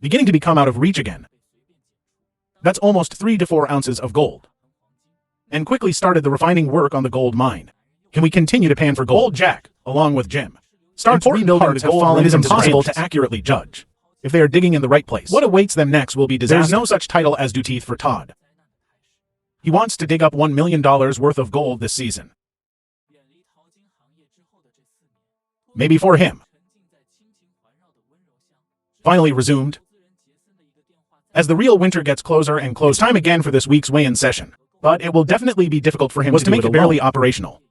beginning to become out of reach again. That's almost 3 to 4 ounces of gold. And quickly started the refining work on the gold mine. Can we continue to pan for gold? Old Jack, along with Jim, starts rebuilding the gold mine. It is impossible to accurately judge if they are digging in the right place. What awaits them next will be disaster. There's no such title as do teeth for Todd. He wants to dig up $1 million worth of gold this season. Maybe for him. Finally resumed. As the real winter gets closer and closer, it's time again for this week's weigh-in session. But it will definitely be difficult for him to make it barely operational.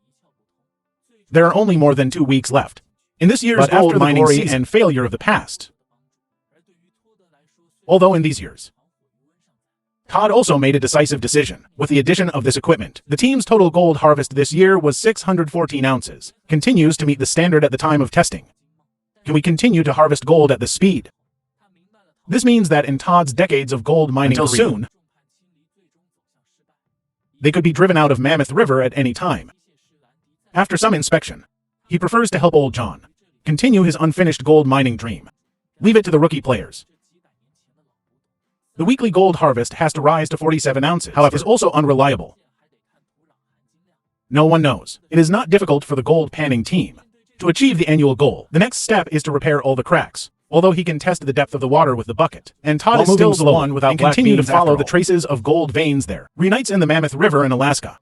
There are only more than 2 weeks left in this year's gold mining season and failure of the past. Although in these years, Todd also made a decisive decision. With the addition of this equipment, the team's total gold harvest this year was 614 ounces, continues to meet the standard at the time of testing. Can we continue to harvest gold at this speed? This means that in Todd's decades of gold mining career, soon, they could be driven out of Mammoth River at any time. After some inspection, he prefers to help old John continue his unfinished gold mining dream. Leave it to the rookie players. The weekly gold harvest has to rise to 47 ounces, however, is also unreliable. No one knows. It is not difficult for the gold panning team to achieve the annual goal. The next step is to repair all the cracks, although he can test the depth of the water with the bucket. And Todd is still the one without black beans and continue to follow the traces of gold veins there. Reunites in the Mammoth River in Alaska.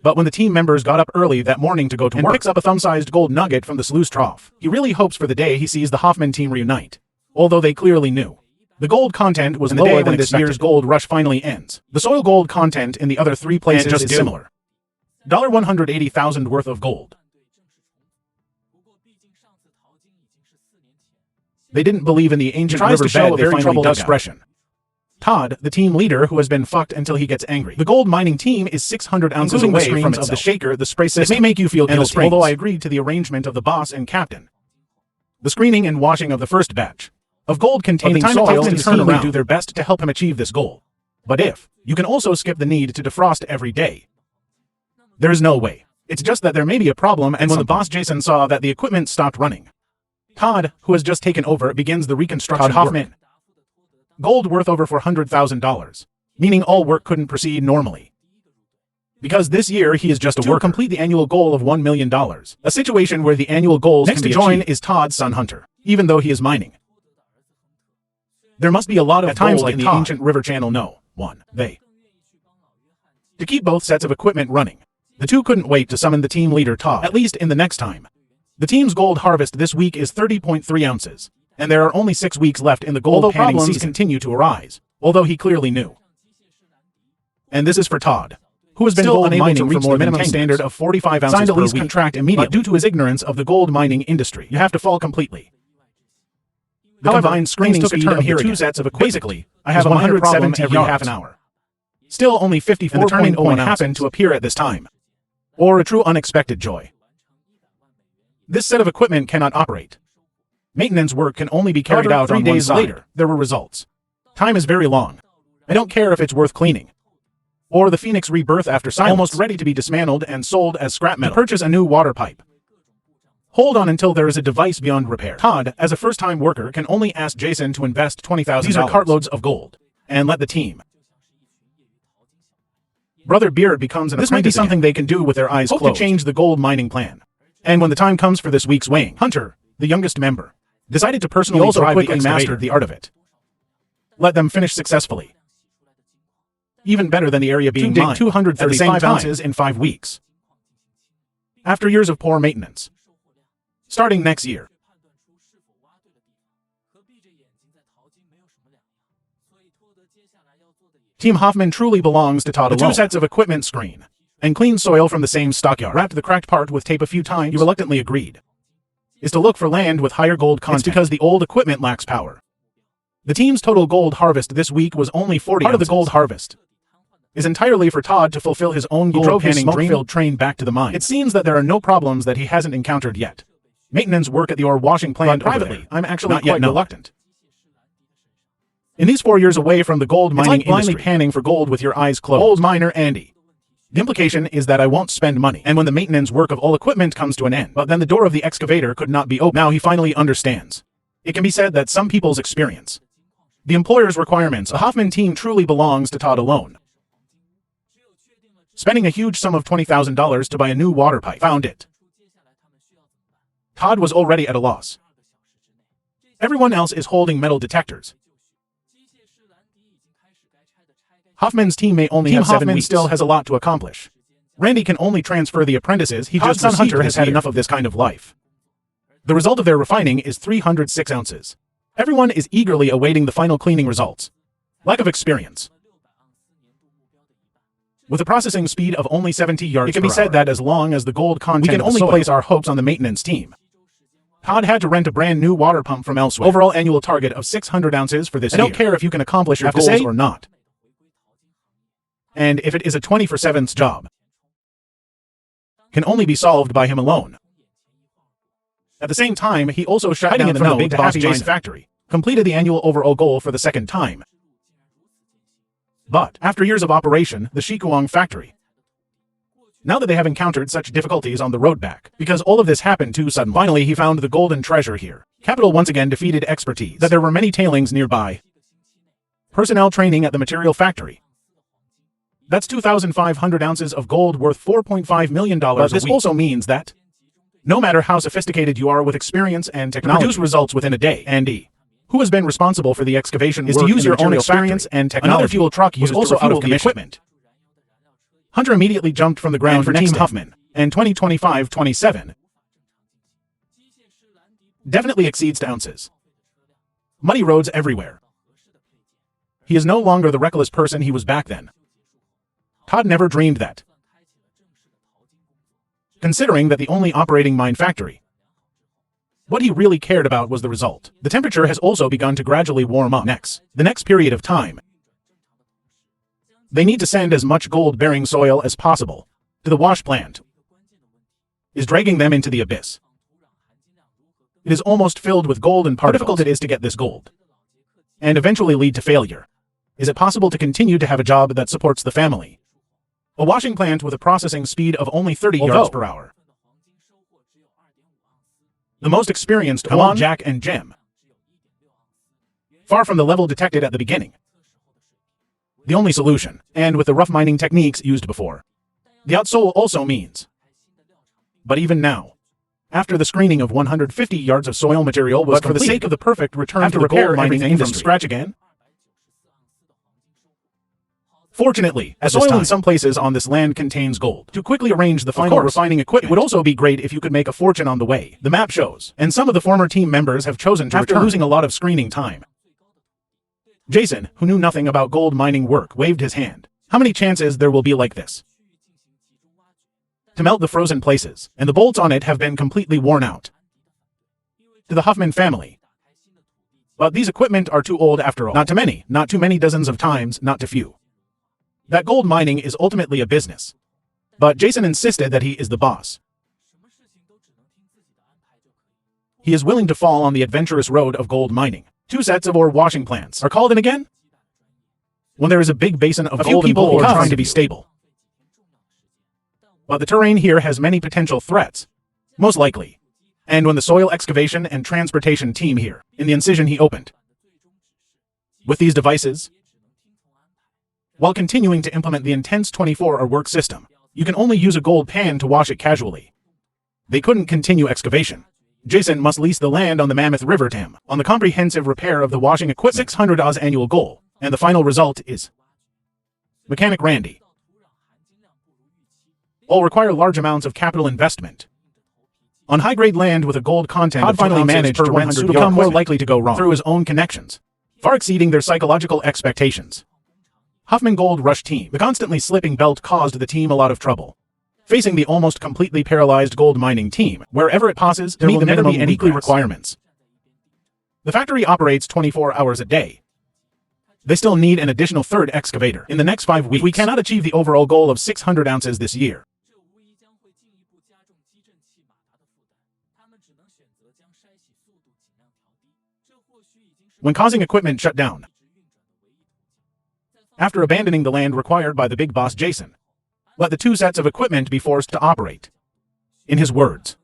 But when the team members got up early that morning to go to work and picks up a thumb-sized gold nugget from the sluice trough, he really hopes for the day he sees the Hoffman team reunite. Although they clearly knew the gold content was lower when this year's gold rush finally ends. The soil gold content in the other 3 places is similar. $180,000 worth of gold. They didn't believe in the ancient riverbed they finally dug expression. Todd, the team leader who has been fucked until he gets angry. The gold mining team is 600 ounces away from the shaker, the spray system. It may make you feel guilty, although I agreed to the arrangement of the boss and captain. The screening and washing of the first batch of gold-containing soil and team do their best to help him achieve this goal. But if you can also skip the need to defrost every day, there is no way. It's just that there may be a problem, and when the boss Jason saw that the equipment stopped running, Todd, who has just taken over, begins the reconstruction. Todd Hoffman. Gold worth over $400,000, meaning all work couldn't proceed normally. Because this year he is just a worker. To complete the annual goal of $1 million, a situation where the annual goals next can be to join is Todd's son Hunter, even though he is mining. There must be a lot of times like the ancient river channel to keep both sets of equipment running. The two couldn't wait to summon the team leader Todd, at least in the next time. The team's gold harvest this week is 30.3 ounces, and there are only 6 weeks left in the gold panning season. Continue to arise, although he clearly knew. And this is for Todd, who has been gold mining for more than minimum standard of 45 ounces per week. Signed a lease contract immediately, but due to his ignorance of the gold mining industry, you have to fall completely. The combined screening speed of the 2 sets of equipment. Basically, I have 170 every half an hour. Still only 54 turning point happened to appear at this time. Or a true unexpected joy. This set of equipment cannot operate. Maintenance work can only be carried out 3 days later. There were results. Time is very long. I don't care if it's worth cleaning. Or the Phoenix rebirth after silence, almost ready to be dismantled and sold as scrap metal. To purchase a new water pipe. Hold on until there is a device beyond repair. Todd, as a first-time worker, can only ask Jason to invest $20,000. These are cartloads of gold. And let the team. Brother Beard becomes an apprentice. This might be something they can do with their eyes closed. Hope to change the gold mining plan. And when the time comes for this week's weighing, Hunter, the youngest member, decided to personally drive the excavator. Mastered the art of it. Let them finish successfully. Even better than the area being mined. 235 ounces in 5 weeks. After years of poor maintenance. Starting next year. Team Hoffman truly belongs to Todd alone. The 2 sets of equipment screen and clean soil from the same stockyard. Wrapped the cracked part with tape a few times. He reluctantly agreed. Is to look for land with higher gold content. It's because the old equipment lacks power. The team's total gold harvest this week was only 40 ounces. Part of the gold harvest is entirely for Todd to fulfill his own gold panning smoke-filled train back to the mine. It seems that there are no problems that he hasn't encountered yet. Maintenance work at the ore washing plant privately, I'm actually quite reluctant. In these 4 years away from the gold mining industry, blindly panning for gold with your eyes closed. Old miner Andy. The implication is that I won't spend money, and when the maintenance work of all equipment comes to an end, but then the door of the excavator could not be opened. Now he finally understands. It can be said that some people's experience the employer's requirements. A Hoffman team truly belongs to Todd alone. Spending a huge sum of $20,000 to buy a new water pipe found it. Todd was already at a loss. Everyone else is holding metal detectors. Hoffman's team may only have 7 weeks. Still has a lot to accomplish. Randy can only transfer the apprentices he just received. Hunter has had enough of this kind of life. The result of their refining is 306 ounces. Everyone is eagerly awaiting the final cleaning results. Lack of experience. With a processing speed of only 70 yards per hour, it can be said that as long as the gold content we can only place our hopes on the maintenance team. Todd had to rent a brand new water pump from elsewhere. Overall annual target of 600 ounces for this year. I don't care if you can accomplish your goals or not. And if it is a 24/7 job, can only be solved by him alone. At the same time, he also shut down the Big Boss Jason factory, completed the annual overall goal for the second time. But, after years of operation, the Shikuang factory, now that they have encountered such difficulties on the road back, because all of this happened too suddenly, finally he found the golden treasure here. Capital once again defeated expertise, that there were many tailings nearby. Personnel training at the material factory. That's 2,500 ounces of gold worth $4.5 million a week. But this also means that no matter how sophisticated you are with experience and technology, produce results within a day. Andy, who has been responsible for the excavation is to use your own experience and technology. Another fuel truck was also out of commission. Equipment. Hunter immediately jumped from the ground for Team Hoffman, and 2025-27 definitely exceeds to ounces. Muddy roads everywhere. He is no longer the reckless person he was back then. Todd never dreamed that. Considering that the only operating mine factory, what he really cared about was the result. The temperature has also begun to gradually warm up. The next period of time, they need to send as much gold-bearing soil as possible to the wash plant, is dragging them into the abyss. It is almost filled with gold and particles. How difficult it is to get this gold, and eventually lead to failure. Is it possible to continue to have a job that supports the family? A washing plant with a processing speed of only 30 yards per hour. The most experienced Juan, Jack, and Jim. Far from the level detected at the beginning. The only solution, and with the rough mining techniques used before. The outsole also means. But even now, after the screening of 150 yards of soil material was completed, for the sake of the perfect return to repair everything from scratch again. Fortunately, as soil in some places on this land contains gold, to quickly arrange the final refining equipment would also be great if you could make a fortune on the way. The map shows, and some of the former team members have chosen to return, losing a lot of screening time. Jason, who knew nothing about gold mining work, waved his hand. How many chances there will be like this? To melt the frozen places, and the bolts on it have been completely worn out. To the Hoffman family. But these equipment are too old after all. Not too many dozens of times, not too few. That gold mining is ultimately a business. But Jason insisted that he is the boss. He is willing to fall on the adventurous road of gold mining. 2 sets of ore washing plants are called in again? When there is a big basin of gold people who are trying to be stable. But the terrain here has many potential threats. Most likely. And when the soil excavation and transportation team here, in the incision he opened. With these devices, while continuing to implement the intense 24-hour work system, you can only use a gold pan to wash it casually. They couldn't continue excavation. Jason must lease the land on the Mammoth River to him, on the comprehensive repair of the washing equipment. 600 Oz annual goal, and the final result is Mechanic Randy. All require large amounts of capital investment. On high-grade land with a gold content, Todd finally managed to rent to become more likely to go wrong through his own connections, far exceeding their psychological expectations. Hoffman Gold Rush team. The constantly slipping belt caused the team a lot of trouble. Facing the almost completely paralyzed gold mining team, wherever it passes, there will never be any weekly requirements. The factory operates 24 hours a day. They still need an additional 3rd excavator. In the next 5 weeks, we cannot achieve the overall goal of 600 ounces this year. When causing equipment shut down, after abandoning the land required by the big boss Jason, let the 2 sets of equipment be forced to operate. In his words,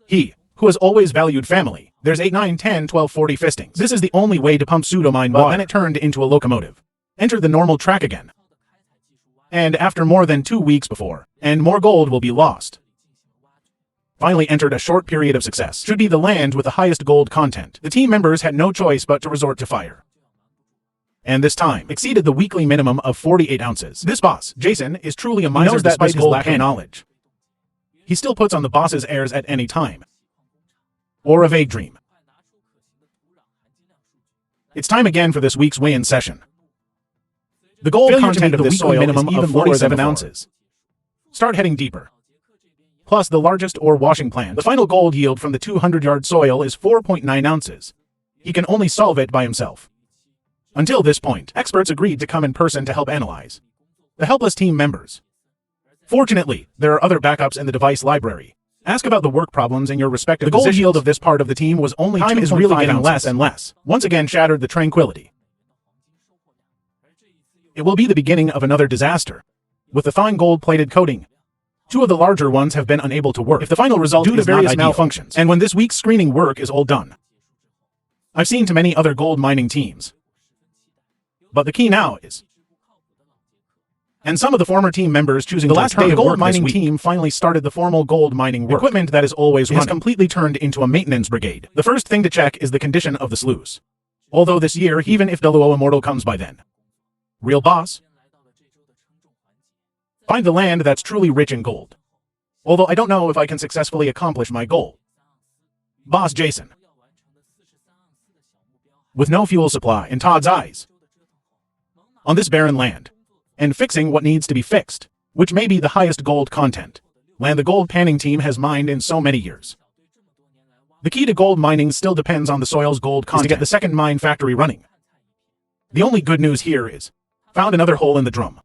he, who has always valued family. There's 8, 9, 10, 12, 40 fistings. This is the only way to pump pseudomine water. Then it turned into a locomotive. Entered the normal track again. And after more than 2 weeks before, and more gold will be lost. Finally entered a short period of success. Should be the land with the highest gold content. The team members had no choice but to resort to fire. And this time, exceeded the weekly minimum of 48 ounces. This boss, Jason, is truly a miser despite his lack of knowledge. He still puts on the boss's airs at any time. Or a vague dream. It's time again for this week's weigh-in session. The gold content of this soil is even 47 ounces. Start heading deeper. Plus the largest ore washing plant. The final gold yield from the 200-yard soil is 4.9 ounces. He can only solve it by himself. Until this point, experts agreed to come in person to help analyze the helpless team members. Fortunately, there are other backups in the device library. Ask about the work problems in your respective positions. The gold yield of this part of the team was only 2.5 ounces. Time is really getting less and less. Once again shattered the tranquility. It will be the beginning of another disaster. With the fine gold-plated coating, 2 of the larger ones have been unable to work. If the final result due to various malfunctions, and when this week's screening work is all done. I've seen to many other gold mining teams. But the key now is, and some of the former team members choosing the last day of gold mining team finally started the formal gold mining work. Equipment that is always running has completely turned into a maintenance brigade. The first thing to check is the condition of the sluice. Although this year, even if WO Immortal comes by then. Real boss. Find the land that's truly rich in gold. Although I don't know if I can successfully accomplish my goal. Boss Jason. With no fuel supply in Todd's eyes. On this barren land. And fixing what needs to be fixed, which may be the highest gold content land the gold panning team has mined in so many years. The key to gold mining still depends on the soil's gold content to get the second mine factory running. The only good news here is, found another hole in the drum.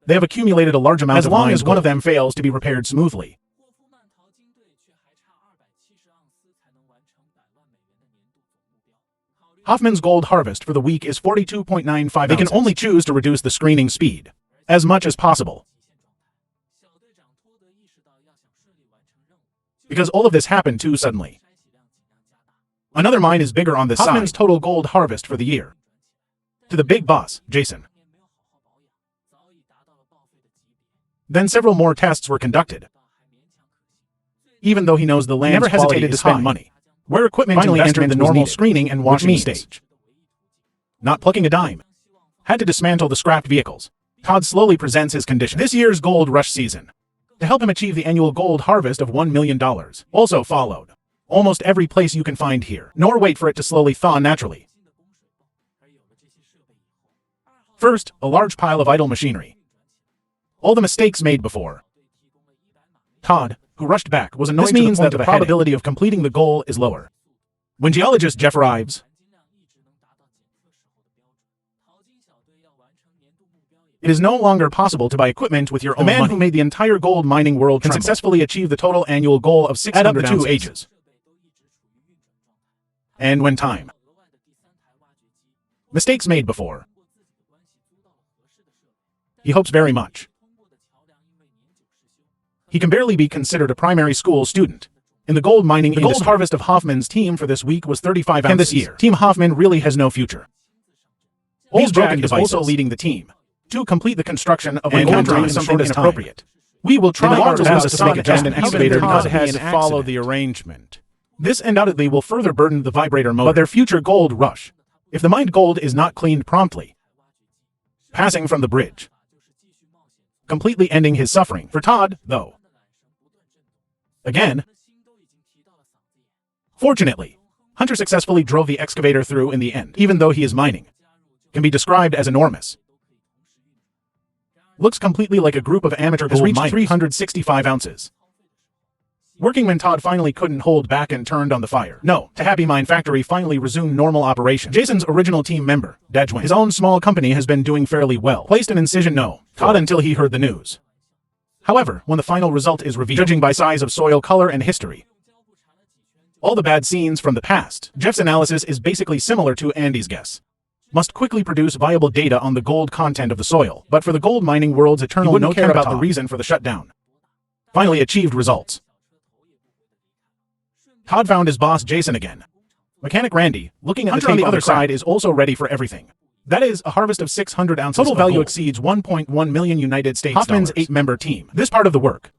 They have accumulated a large amount of mine gold. As long as one of them fails to be repaired smoothly. Hoffman's gold harvest for the week is 42.95 ounces. They can only choose to reduce the screening speed as much as possible. Because all of this happened too suddenly. Another mine is bigger on this side. Hoffman's total gold harvest for the year. To the big boss, Jason. Then several more tests were conducted. Even though he knows the land's never hesitated to spend money. Where equipment finally entered the normal screening and washing stage. Not plucking a dime. Had to dismantle the scrapped vehicles. Todd slowly presents his condition. This year's gold rush season. To help him achieve the annual gold harvest of $1 million. Also followed. Almost every place you can find here. Nor wait for it to slowly thaw naturally. First, a large pile of idle machinery. All the mistakes made before. Todd, who rushed back, was annoyed. This means that the probability of completing the goal is lower. When geologist Jeff arrives, it is no longer possible to buy equipment with your own money. The man who made the entire gold mining world can successfully achieve the total annual goal of 600 ounces. Add up the 2 ages. And when time. Mistakes made before. He hopes very much. He can barely be considered a primary school student. In the gold mining industry, the gold harvest of Hoffman's team for this week was 35 ounces. And this year, Team Hoffman really has no future. These broken devices is also leading the team to complete the construction of encountering something inappropriate. We will try our best to make it just an excavator because it has to follow the arrangement. This undoubtedly will further burden the vibrator motor, but their future gold rush, if the mined gold is not cleaned promptly, passing from the bridge, completely ending his suffering. For Todd, though. Again. Fortunately, Hunter successfully drove the excavator through in the end, even though he is mining. Can be described as enormous. Looks completely like a group of amateur gold miners. 365 ounces. Working when Todd finally couldn't hold back and turned on the fire. No, to Happy Mine Factory finally resumed normal operation. Jason's original team member, Dajwin, his own small company has been doing fairly well. Placed an incision no, Todd until he heard the news. However, when the final result is revealed, judging by size of soil color and history, all the bad scenes from the past, Jeff's analysis is basically similar to Andy's guess. Must quickly produce viable data on the gold content of the soil, but for the gold mining world's eternal no care about the reason for the shutdown. Finally achieved results. Todd found his boss Jason again. Mechanic Randy, looking at the tape on the other side, is also ready for everything. That is, a harvest of 600 ounces. Total value exceeds 1.1 million United States Hoffman's dollars. 8-member team. This part of the work.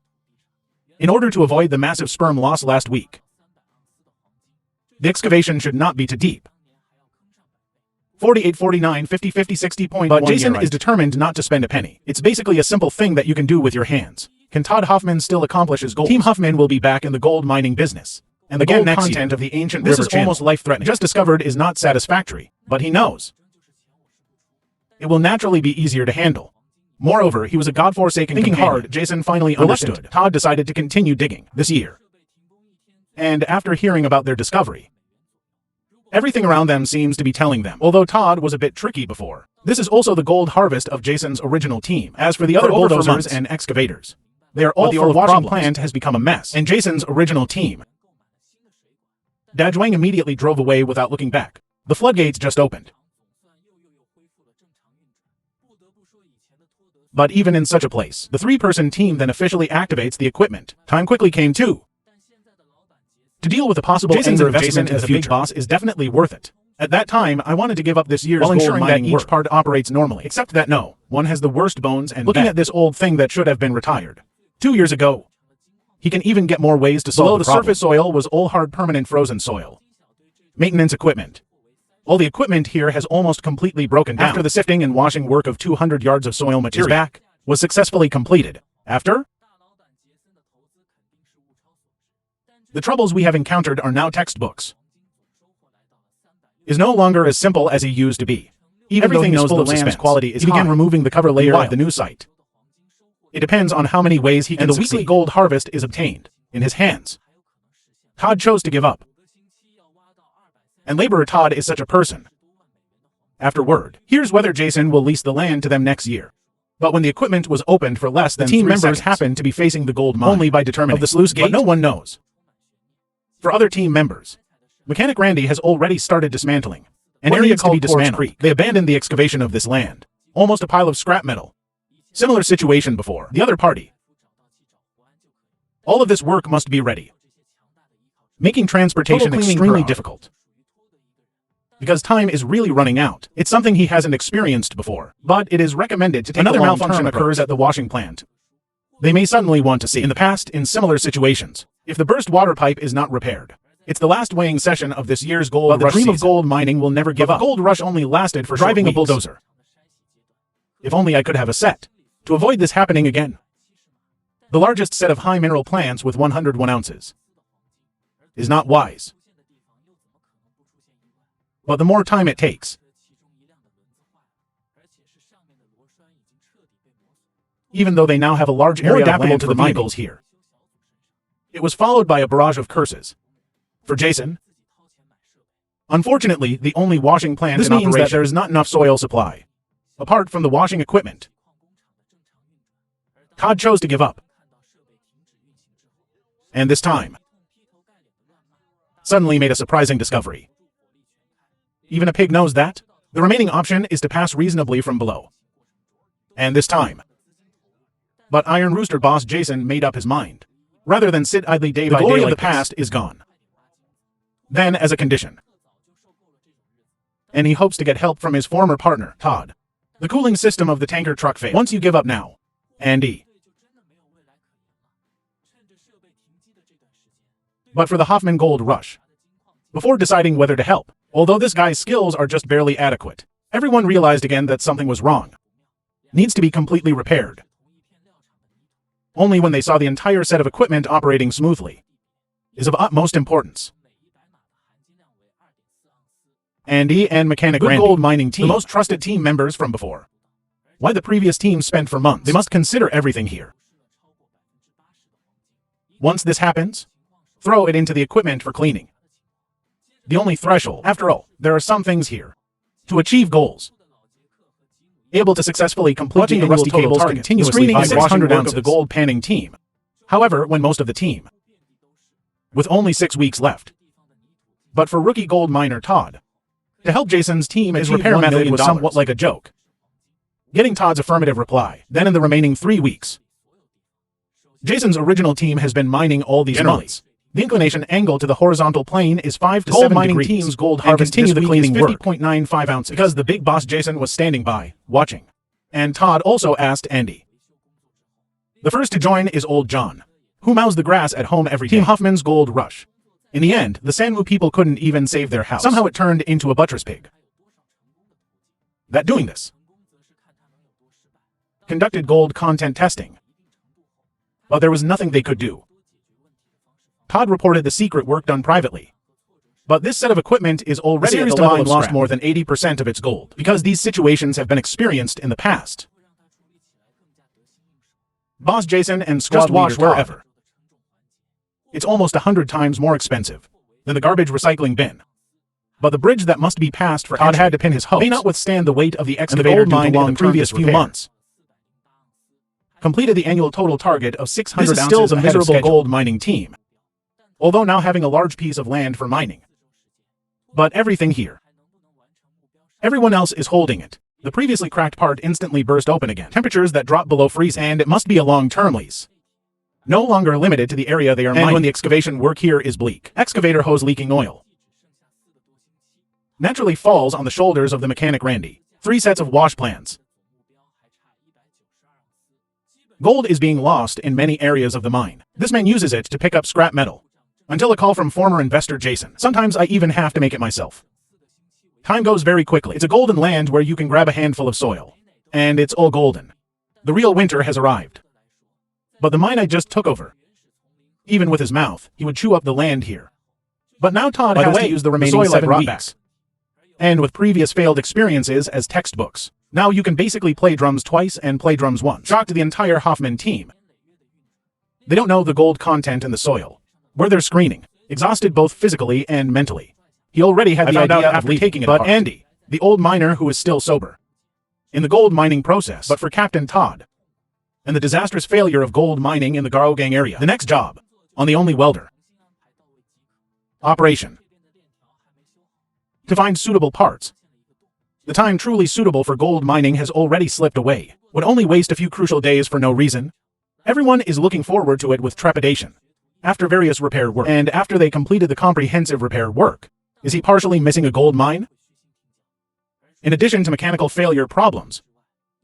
In order to avoid the massive sperm loss last week, the excavation should not be too deep. 48, 49, 50, 50, 60.1. But Jason is determined not to spend a penny. It's basically a simple thing that you can do with your hands. Can Todd Hoffman still accomplish his goals? Team Hoffman will be back in the gold mining business. And the gold content of the ancient river channel, almost life-threatening, just discovered, is not satisfactory. But he knows it will naturally be easier to handle. Moreover, he was a godforsaken companion. Thinking hard, Jason finally understood. Todd decided to continue digging this year. And after hearing about their discovery, everything around them seems to be telling them. Although Todd was a bit tricky before, this is also the gold harvest of Jason's original team. As for the other bulldozers and excavators, they are all full of problems. The washing plant has become a mess. And Jason's original team, Dazhuang immediately drove away without looking back. The floodgates just opened. But even in such a place, the 3-person team then officially activates the equipment. Time quickly came too. To deal with the possible anger of Jason as the big boss is definitely worth it. At that time, I wanted to give up this year's gold mining work, while ensuring that each part operates normally. Except that no, one has the worst bones and looking at this old thing that should have been retired 2 years ago. He can even get more ways to solve the problem. Below the surface soil was all hard permanent frozen soil. Maintenance equipment. All the equipment here has almost completely broken down. After the sifting and washing work of 200 yards of soil material, his back was successfully completed. After the troubles we have encountered are now textbooks. Is no longer as simple as he used to be. Even though he knows the land's quality is high, he began removing the cover layer of the new site. It depends on how many ways he can succeed. And the weekly gold harvest is obtained in his hands. Todd chose to give up. And laborer Todd is such a person. Afterward, here's whether Jason will lease the land to them next year. But when the equipment was opened for less than 3 seconds, team members happened to be facing the gold mine only by determining of the sluice gate, but no one knows. For other team members, Mechanic Randy has already started dismantling an area called Quartz Creek. They abandoned the excavation of this land, almost a pile of scrap metal. Similar situation before. The other party. All of this work must be ready, making transportation extremely difficult. Because time is really running out. It's something he hasn't experienced before, but it is recommended to take another malfunction occurs at the washing plant. They may suddenly want to see. In the past, in similar situations, if the burst water pipe is not repaired, it's the last weighing session of this year's gold rush. The dream of gold mining will never give up. The gold rush only lasted for driving a bulldozer. If only I could have a set to avoid this happening again. The largest set of high mineral plants with 101 ounces is not wise. But the more time it takes, even though they now have a large area adaptable to the vehicles here. It was followed by a barrage of curses. For Jason, unfortunately, the only washing plant in operation, that there is not enough soil supply. Apart from the washing equipment, Todd chose to give up. And this time, suddenly made a surprising discovery. Even a pig knows that. The remaining option is to pass reasonably from below. And this time. But Iron Rooster boss Jason made up his mind. Rather than sit idly day by day, the glory of the past is gone. Then, as a condition, and he hopes to get help from his former partner, Todd. The cooling system of the tanker truck failed. Once you give up now, Andy. But for the Hoffman Gold Rush, before deciding whether to help, although this guy's skills are just barely adequate, everyone realized again that something was wrong. Needs to be completely repaired. Only when they saw the entire set of equipment operating smoothly is of utmost importance. Andy and Mechanic Randy, gold mining team, the most trusted team members from before. Why the previous team spent for months. They must consider everything here. Once this happens, throw it into the equipment for cleaning. The only threshold. After all, there are some things here. To achieve goals. Able to successfully complete the rusty cables continuously by 600 ounces of the gold panning team. However, when most of the team, with only 6 weeks left. But for rookie gold miner Todd, to help Jason's team, his repair method was somewhat like a joke. Getting Todd's affirmative reply. Then in the remaining 3 weeks, Jason's original team has been mining all these months. The inclination angle to the horizontal plane is 5 to 7 degrees. Gold mining team's gold harvest this week is 50.95 ounces because the big boss Jason was standing by, watching. And Todd also asked Andy. The first to join is old John, who mows the grass at home every day. Team Hoffman's gold rush. In the end, the Sanwu people couldn't even save their house. Somehow it turned into a buttress pig. That doing this conducted gold content testing, but there was nothing they could do. Todd reported the secret work done privately. But this set of equipment is already at the level of lost more than 80% of its gold, because these situations have been experienced in the past. Boss Jason and squad wash wherever. It's almost 100 times more expensive than the garbage recycling bin. But the bridge that must be passed for Todd had to pin his hopes may not withstand the weight of the excavator mined in the previous few months. Completed the annual total target of 600 ounces. This is still the miserable gold mining team, although now having a large piece of land for mining. But everything here, everyone else is holding it. The previously cracked part instantly burst open again. Temperatures that drop below freezing, and it must be a long-term lease. No longer limited to the area they are mining. And when the excavation work here is bleak, excavator hose leaking oil naturally falls on the shoulders of the mechanic Randy. 3 sets of wash plans. Gold is being lost in many areas of the mine. This man uses it to pick up scrap metal. Until a call from former investor Jason. Sometimes I even have to make it myself. Time goes very quickly. It's a golden land where you can grab a handful of soil, and it's all golden. The real winter has arrived. But the mine I just took over, even with his mouth, he would chew up the land here. But now Todd has to use the remaining 7 weeks. And with previous failed experiences as textbooks, now you can basically play drums twice and play drums once. Shocked the entire Hoffman team. They don't know the gold content in the soil, where they're screening, exhausted both physically and mentally. He already had the idea after taking it apart. But Andy, the old miner who is still sober, in the gold mining process, but for Captain Todd, and the disastrous failure of gold mining in the Garogang area, the next job, on the only welder. Operation. To find suitable parts. The time truly suitable for gold mining has already slipped away. Would only waste a few crucial days for no reason. Everyone is looking forward to it with trepidation. After various repair work, and after they completed the comprehensive repair work, is he partially missing a gold mine? In addition to mechanical failure problems,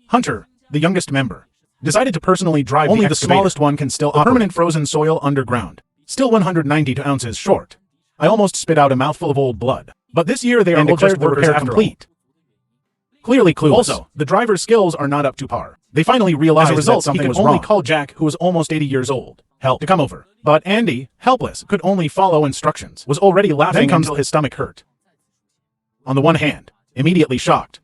Hunter, the youngest member, decided to personally drive only the smallest one can still operate. Permanent frozen soil underground, still 192 ounces short. I almost spit out a mouthful of old blood. But this year they are all just the repair complete. Clearly clueless. Also, the driver's skills are not up to par. They finally realized as a result something was wrong. He could only call Jack, who was almost 80 years old, help to come over. But Andy, helpless, could only follow instructions, was already laughing until his stomach hurt. On the one hand, immediately shocked.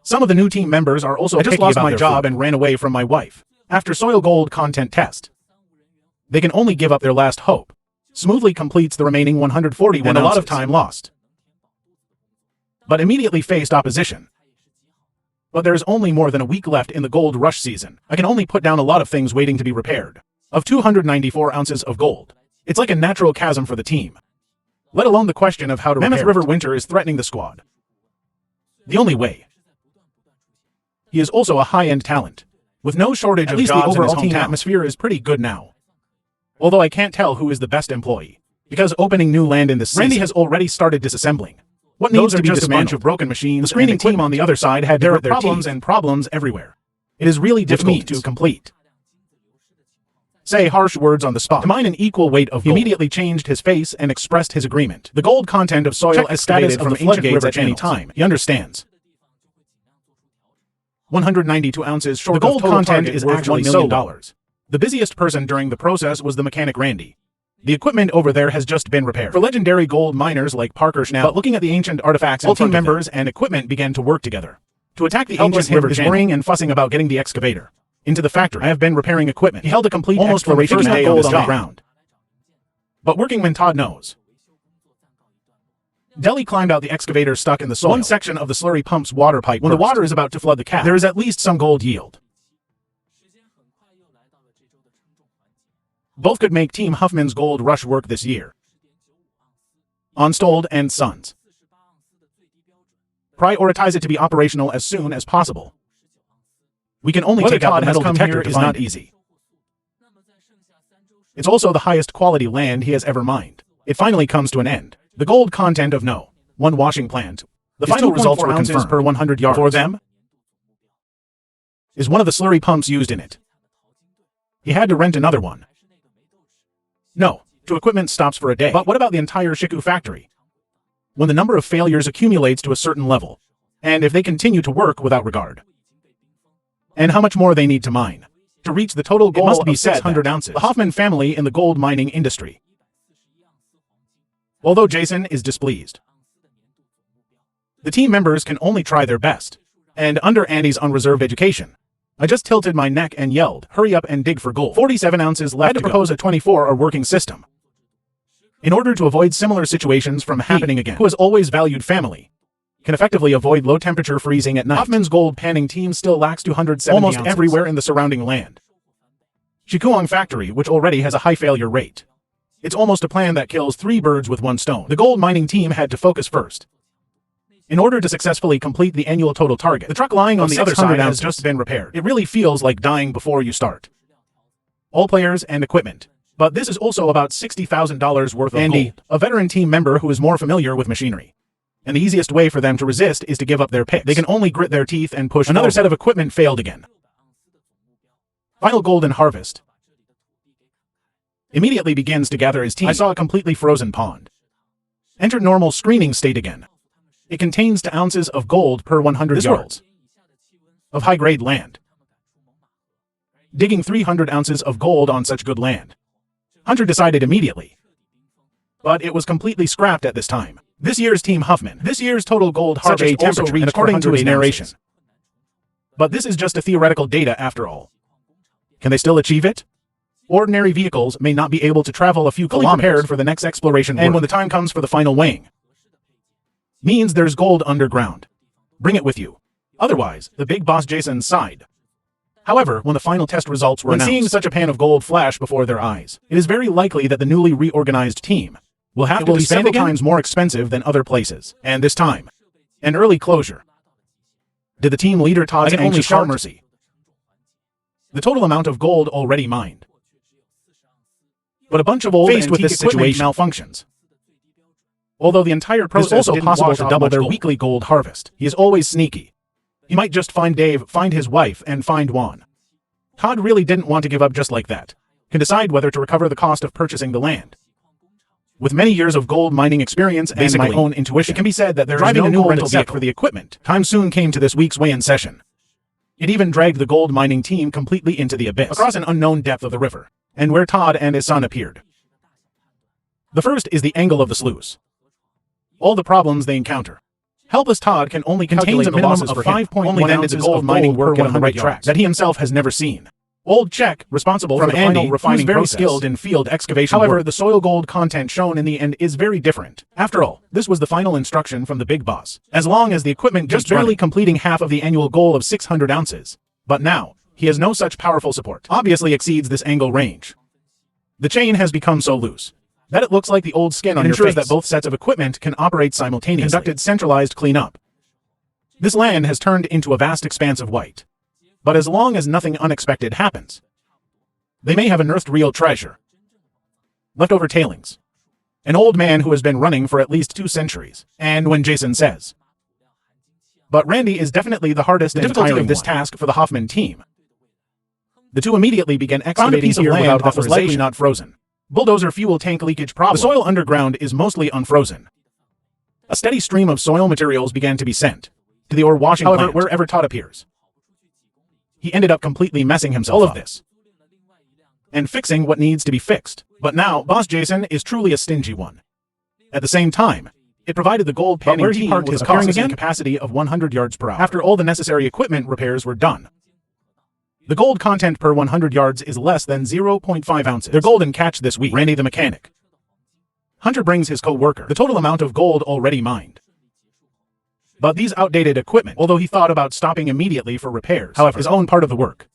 Some of the new team members are also picky about their food. I just lost my job and ran away from my wife. After soil gold content test, they can only give up their last hope. Smoothly completes the remaining 141 and a lot of time lost. But immediately faced opposition. But there is only more than a week left in the gold rush season. I can only put down a lot of things waiting to be repaired. Of 294 ounces of gold. It's like a natural chasm for the team. Let alone the question of how to repair it. Mammoth River winter is threatening the squad. The only way. He is also a high-end talent, with no shortage of jobs in his hometown. At least the overall team atmosphere is pretty good now. Although I can't tell who is the best employee, because opening new land in this season, Randy has already started disassembling. What needs to be just a bunch of broken machines. The screening team on the other side had their problems everywhere. It is really difficult to complete. Say harsh words on the spot. To mine an equal weight of gold. He immediately changed his face and expressed his agreement. The gold content of soil excavated from ancient river at any time. He understands. 192 ounces short of total target. The gold content is actually $1 million. The busiest person during the process was the mechanic Randy. The equipment over there has just been repaired. For legendary gold miners like Parker Schnell, but looking at the ancient artifacts, all team members and equipment began to work together to attack the ancient river channel. Worrying and fussing about getting the excavator into the factory. I have been repairing equipment. He held a complete exploration day on this ground. But workingman Todd knows. Deli climbed out the excavator stuck in the soil. One section of the slurry pump's water pipe. When the water is about to flood the cap, there is at least some gold yield. Both could make Team Huffman's gold rush work this year. Onstold and Sons. Prioritize it to be operational as soon as possible. We can only take out the metal detector is not easy. It's also the highest quality land he has ever mined. It finally comes to an end. The gold content of one washing plant. The final results were confirmed per 100 yards. For them is one of the slurry pumps used in it. He had to rent another one. No, two equipment stops for a day. But what about the entire Shiku factory? When the number of failures accumulates to a certain level, and if they continue to work without regard, and how much more they need to mine to reach the total goal of 600 ounces. The Hoffman family in the gold mining industry. Although Jason is displeased, the team members can only try their best. And under Andy's unreserved education, I just tilted my neck and yelled, "Hurry up and dig for gold." 47 ounces left to propose a 24-hour working system. In order to avoid similar situations from happening again, who has always valued family, can effectively avoid low-temperature freezing at night. Hoffman's gold panning team still lacks 270 almost ounces everywhere in the surrounding land. Shikuang factory, which already has a high failure rate. It's almost a plan that kills 3 birds with 1 stone. The gold mining team had to focus first. In order to successfully complete the annual total target, the truck lying on the other side has just been repaired. It really feels like dying before you start. All players and equipment. But this is also about $60,000 worth of Andy, gold. A veteran team member who is more familiar with machinery. And the easiest way for them to resist is to give up their picks. They can only grit their teeth and push Another set of equipment failed again. Final golden harvest. Immediately begins to gather his team. I saw a completely frozen pond. Enter normal screening state again. It contains 2 ounces of gold per 100 yards of high-grade land. Digging 300 ounces of gold on such good land. Hunter decided immediately. But it was completely scrapped at this time. This year's Team Hoffman. This year's total gold harvest also reached according to his narration. But this is just a theoretical data after all. Can they still achieve it? Ordinary vehicles may not be able to travel a few kilometers prepared for the next exploration work. And when the time comes for the final weighing, means there's gold underground. Bring it with you. Otherwise, the big boss Jason sighed. However, when the final test results were announced, seeing such a pan of gold flash before their eyes, it is very likely that the newly reorganized team will have to be several times more expensive than other places. And this time, an early closure. Did the team leader Todd's anxious heart mercy? The total amount of gold already mined. But a bunch of old faced with this situation malfunctions. Although the entire process is also possible to double their weekly gold harvest. He is always sneaky. He might just find Dave, find his wife, and find Juan. Todd really didn't want to give up just like that. Can decide whether to recover the cost of purchasing the land. With many years of gold mining experience and my own intuition, it can be said that there is no new rental vehicle for the equipment. Time soon came to this week's weigh-in session. It even dragged the gold mining team completely into the abyss, across an unknown depth of the river, and where Todd and his son appeared. The first is the angle of the sluice. All the problems they encounter. Helpless Todd can only calculate a minimum of 5.1 ounces of gold mining work on the right track that he himself has never seen. Old Czech, responsible for the final refining process, very skilled in field excavation. However, the soil gold content shown in the end is very different. After all, this was the final instruction from the big boss. As long as the equipment just barely completing half of the annual goal of 600 ounces. But now, he has no such powerful support. Obviously exceeds this angle range. The chain has become so loose that it looks like the old skin on your face. Ensures that both sets of equipment can operate simultaneously. Conducted centralized cleanup. This land has turned into a vast expanse of white. But as long as nothing unexpected happens, they may have unearthed real treasure. Leftover tailings. An old man who has been running for at least 2 centuries. And when Jason says. But Randy is definitely the hardest and tiring of this task for the Hoffman team. The two immediately began excavating here without that was likely not frozen. Bulldozer fuel tank leakage problem. The soil underground is mostly unfrozen. A steady stream of soil materials began to be sent to the ore washing plant. However, wherever Todd appears, he ended up completely messing himself up. All of this. And fixing what needs to be fixed. But now, Boss Jason is truly a stingy one. At the same time, it provided the gold panning team with his processing capacity of 100 yards per hour. After all the necessary equipment repairs were done, the gold content per 100 yards is less than 0.5 ounces. Their golden catch this week, Randy the mechanic. Hunter brings his co-worker the total amount of gold already mined. But these outdated equipment, although he thought about stopping immediately for repairs, however, his own part of the work.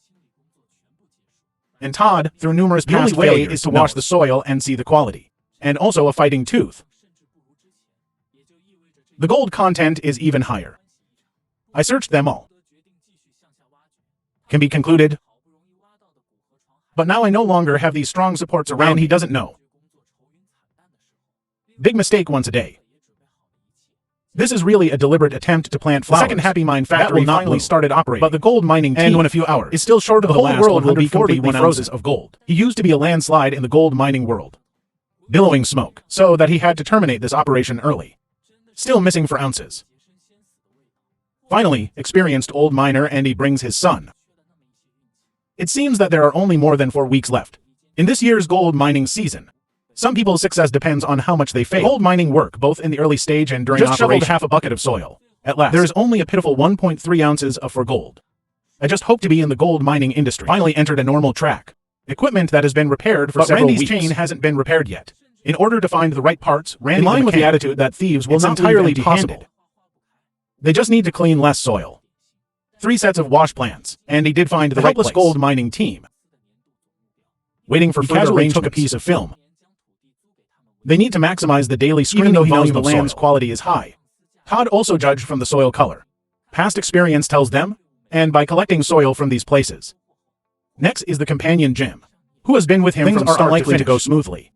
And Todd, through numerous past failures, is to wash the soil and see the quality. And also a fighting tooth. The gold content is even higher. I searched them all. Can be concluded, But now I no longer have these strong supports around, and he doesn't know. Big mistake once a day. This is really a deliberate attempt to plant flowers. The second Happy Mine factory finally started operating, but the gold mining team, in a few hours, is still short of the whole world will be completely frozen of gold. He used to be a landslide in the gold mining world, billowing smoke, so that he had to terminate this operation early. Still missing for ounces. Finally, experienced old miner Andy brings his son. It seems that there are only more than 4 weeks left in this year's gold mining season. Some people's success depends on how much they fail. Gold mining work, both in the early stage and during operation. Just shoveled half a bucket of soil. At last, there is only a pitiful 1.3 ounces for gold. I just hope to be in the gold mining industry. Finally entered a normal track. Equipment that has been repaired for several weeks. Randy's chain hasn't been repaired yet. In order to find the right parts, Randy, in line with the attitude that thieves will not entirely be possible. They just need to clean less soil. 3 sets of wash plants, and he did find the helpless gold mining team. Waiting for further arrangements. Took a piece of film. They need to maximize the daily screening volume of the land's quality is high. Todd also judged from the soil color. Past experience tells them, and by collecting soil from these places. Next is the companion Jim, who has been with him from start to finish. To go smoothly.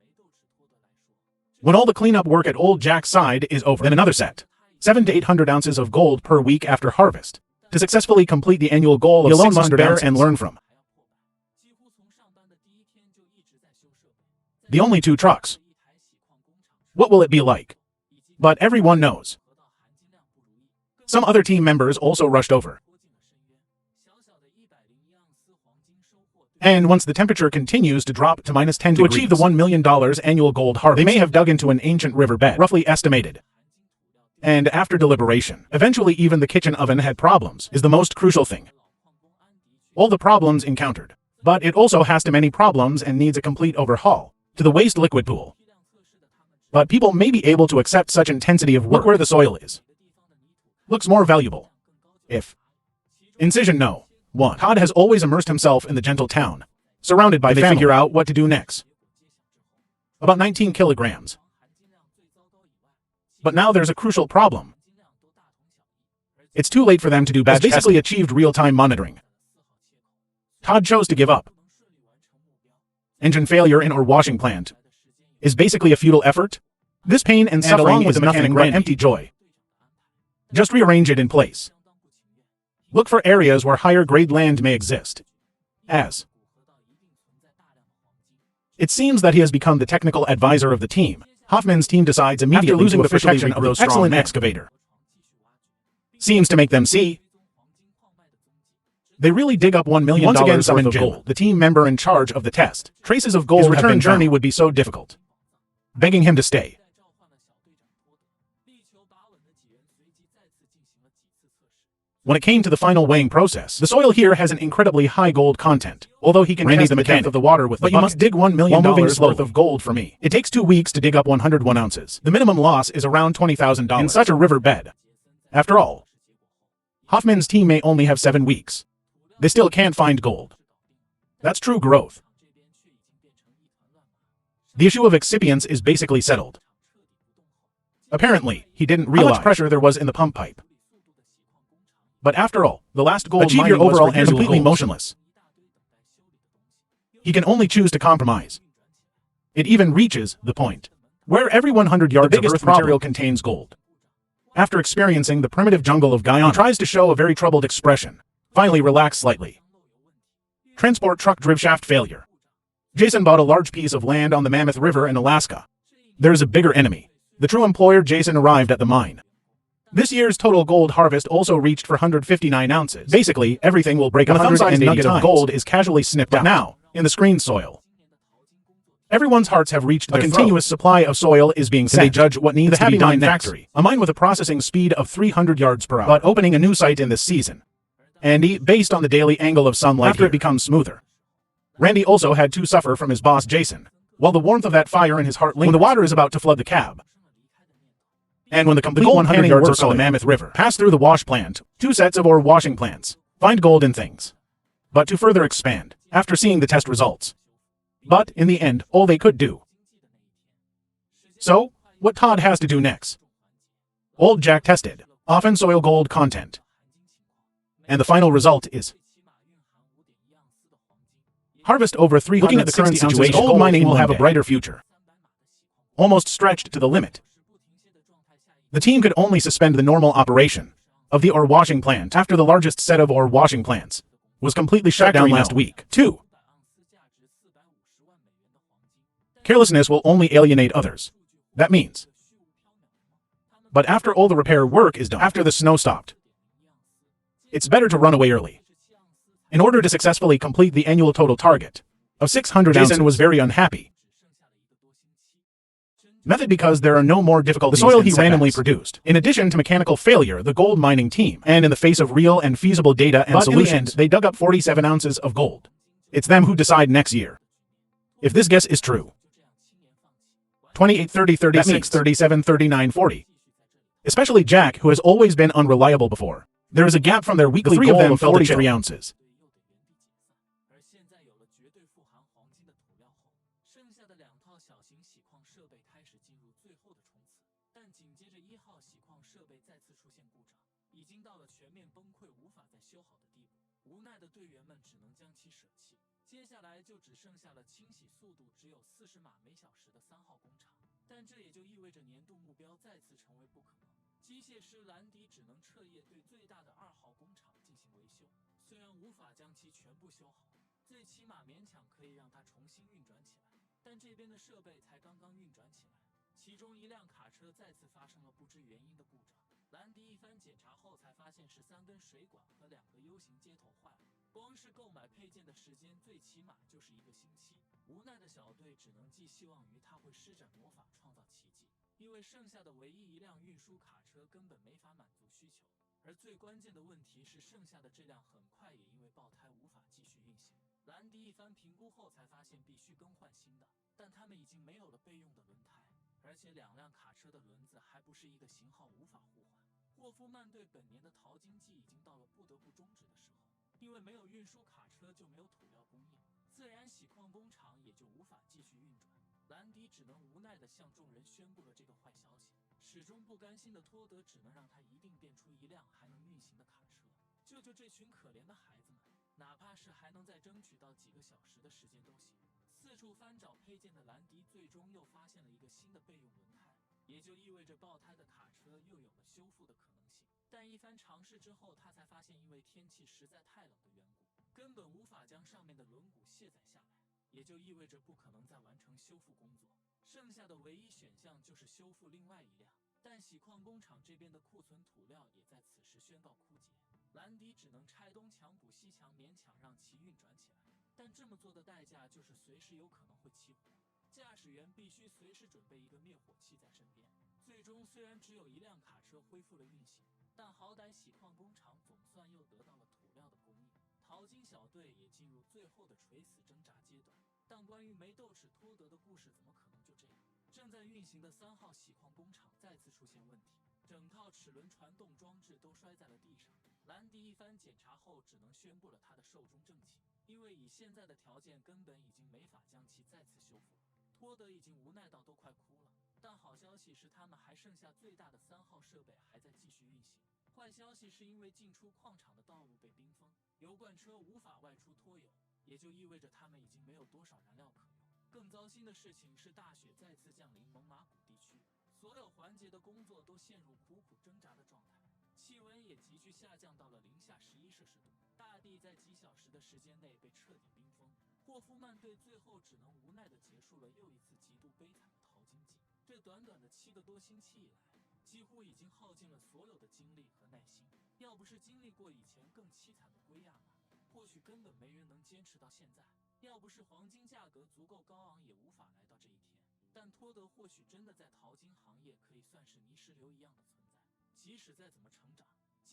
When all the cleanup work at Old Jack's side is over, then another set, 700 to 800 ounces of gold per week after harvest, to successfully complete the annual goal of 600 ounces and learn from. The only 2 trucks. What will it be like? But everyone knows. Some other team members also rushed over. And once the temperature continues to drop to -10 degrees, to achieve the $1 million annual gold harvest, they may have dug into an ancient riverbed, roughly estimated. And after deliberation, eventually even the kitchen oven had problems, is the most crucial thing. All the problems encountered. But it also has too many problems and needs a complete overhaul, to the waste liquid pool. But people may be able to accept such intensity of work. Look where the soil is. Looks more valuable. If. Incision no. 1. Todd has always immersed himself in the gentle town, surrounded by family. They figure out what to do next. About 19 kilograms. But now there's a crucial problem. It's too late for them to do batch testing. Basically achieved real-time monitoring. Todd chose to give up. Engine failure in our washing plant is basically a futile effort. This pain and suffering is nothing but empty joy. Just rearrange it in place. Look for areas where higher grade land may exist. As it seems that he has become the technical advisor of the team, Hoffman's team decides immediately after losing the protection of those excellent excavator. Seems to make them see. They really dig up $1 million worth of gold. The team member in charge of the test. Traces of gold. His return journey would be so difficult, begging him to stay. When it came to the final weighing process, the soil here has an incredibly high gold content, although he can test the depth of the water with the bucket. But you must dig $1 million worth of gold for me. It takes 2 weeks to dig up 101 ounces. The minimum loss is around $20,000 in such a riverbed. After all, Hoffman's team may only have 7 weeks. They still can't find gold. That's true growth. The issue of excipients is basically settled. Apparently, he didn't realize how much pressure there was in the pump pipe. But after all, the last gold mining your overall was completely motionless. He can only choose to compromise. It even reaches the point where every 100 yards of earth material contains gold. After experiencing the primitive jungle of Guyana, he tries to show a very troubled expression. Finally relax slightly. Transport truck drive shaft failure. Jason bought a large piece of land on the Mammoth River in Alaska. There is a bigger enemy. The true employer Jason arrived at the mine. This year's total gold harvest also reached 459 ounces. Basically, everything will break 180 nugget of gold is casually snipped out. Now, in the screen soil, everyone's hearts have reached their continuous supply of soil is being sent. They judge what needs to be done next. A mine with a processing speed of 300 yards per hour, but opening a new site in this season. Andy, based on the daily angle of sunlight after it becomes smoother. Randy also had to suffer from his boss Jason, while the warmth of that fire in his heart lingers when the water is about to flood the cab. And when the complete 100 yards of soil on the Mammoth River pass through the wash plant, 2 sets of ore washing plants, find gold in things. But to further expand, after seeing the test results. But, in the end, all they could do. So, what Todd has to do next? Old Jack tested, often soil gold content. And the final result is Harvest over 360 Looking at the current ounces, situation, gold mining will have a day. brighter future. Almost stretched to the limit. The team could only suspend the normal operation of the ore washing plant after the largest set of ore washing plants was completely shut down last week. 2. Carelessness will only alienate others. That means. But after all the repair work is done, after the snow stopped, it's better to run away early. In order to successfully complete the annual total target of 600 ounces, Jason was very unhappy. Method because there are no more difficulties. The soil he randomly produced. In addition to mechanical failure, the gold mining team, and in the face of real and feasible data and solutions, they dug up 47 ounces of gold. It's them who decide next year. If this guess is true. 28, 30, 36, 37, 39, 40. Especially Jack, who has always been unreliable before. There is a gap from their weekly goal of 43 ounces.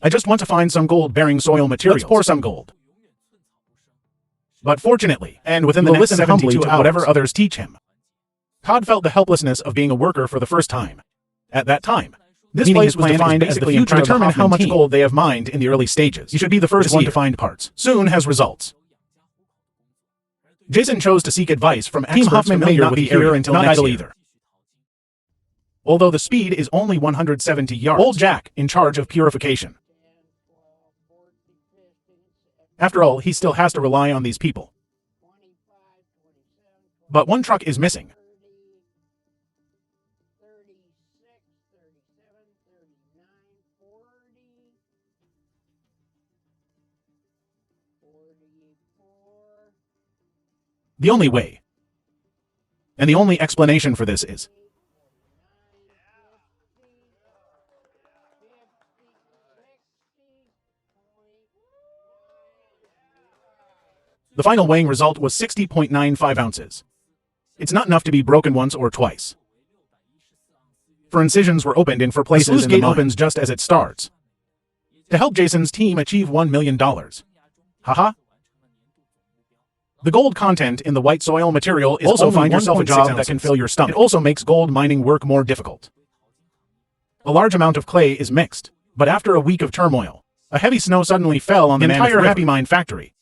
I just want to find some gold-bearing soil materials. Let's pour some gold. But fortunately, and within the next 72 hours, whatever others teach him, Todd felt the helplessness of being a worker for the first time. At that time, this place was defined as the future to determine how much gold they have mined in the early stages. You should be the first one to find parts. Soon has results. Jason chose to seek advice from experts Hoffman familiar with the area until not idle either. Although the speed is only 170 yards, old Jack in charge of purification. After all, he still has to rely on these people. But one truck is missing. The only way, and the only explanation for this is the final weighing result was 60.95 ounces. It's not enough to be broken once or twice. For incisions were opened in four places. The sluice gate opens just as it starts, to help Jason's team achieve $1 million. Haha. The gold content in the white soil material is also find yourself a job that can fill your stomach. It also makes gold mining work more difficult. A large amount of clay is mixed, but after a week of turmoil, a heavy snow suddenly fell on the entire Happy Mine factory.